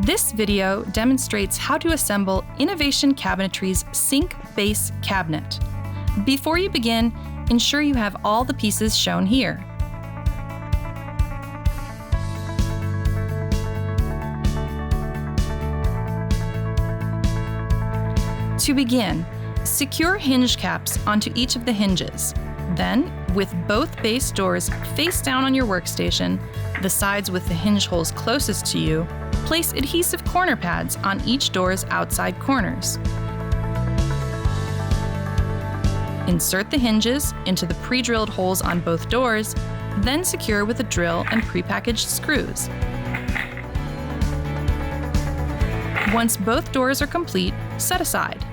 This video demonstrates how to assemble Innovation Cabinetry's sink base cabinet. Before you begin, ensure you have all the pieces shown here. To begin, secure hinge caps onto each of the hinges. Then, with both base doors face down on your workstation, the sides with the hinge holes closest to you, place adhesive corner pads on each door's outside corners. Insert the hinges into the pre-drilled holes on both doors, then secure with a drill and prepackaged screws. Once both doors are complete, set aside.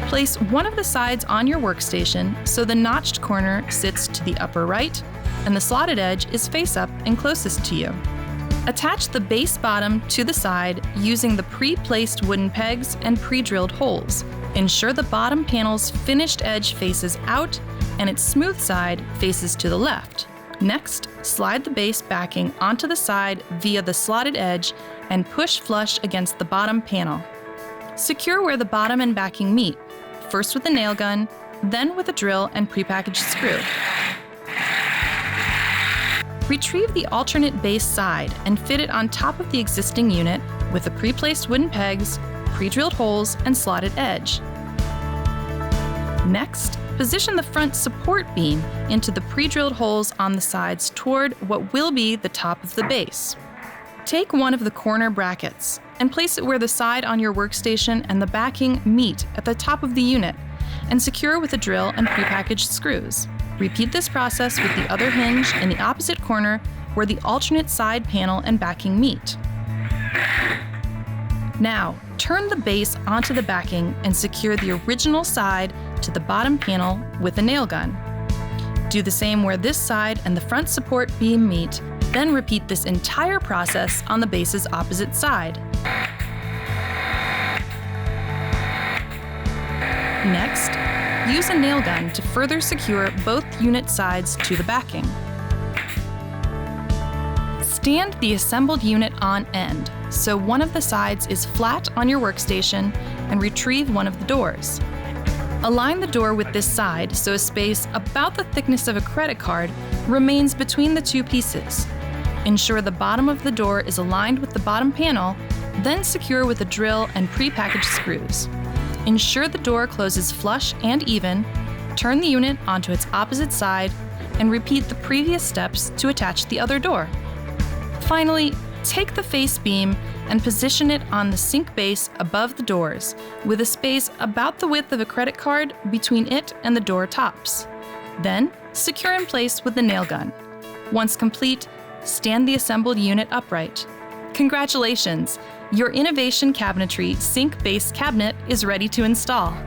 Place one of the sides on your workstation so the notched corner sits to the upper right and the slotted edge is face up and closest to you. Attach the base bottom to the side using the pre-placed wooden pegs and pre-drilled holes. Ensure the bottom panel's finished edge faces out and its smooth side faces to the left. Next, slide the base backing onto the side via the slotted edge and push flush against the bottom panel. Secure where the bottom and backing meet, first with a nail gun, then with a drill and prepackaged screw. Retrieve the alternate base side and fit it on top of the existing unit with the pre-placed wooden pegs, pre-drilled holes, and slotted edge. Next, position the front support beam into the pre-drilled holes on the sides toward what will be the top of the base. Take one of the corner brackets and place it where the side on your workstation and the backing meet at the top of the unit, and secure with a drill and prepackaged screws. Repeat this process with the other hinge in the opposite corner where the alternate side panel and backing meet. Now, turn the base onto the backing and secure the original side to the bottom panel with a nail gun. Do the same where this side and the front support beam meet, then repeat this entire process on the base's opposite side. Next, use a nail gun to further secure both unit sides to the backing. Stand the assembled unit on end, so one of the sides is flat on your workstation, and retrieve one of the doors. Align the door with this side so a space about the thickness of a credit card remains between the two pieces. Ensure the bottom of the door is aligned with the bottom panel, then secure with a drill and prepackaged screws. Ensure the door closes flush and even, turn the unit onto its opposite side, and repeat the previous steps to attach the other door. Finally, take the face beam and position it on the sink base above the doors, with a space about the width of a credit card between it and the door tops. Then, secure in place with the nail gun. Once complete, stand the assembled unit upright. Congratulations! Your Innovation Cabinetry sink base cabinet is ready to install.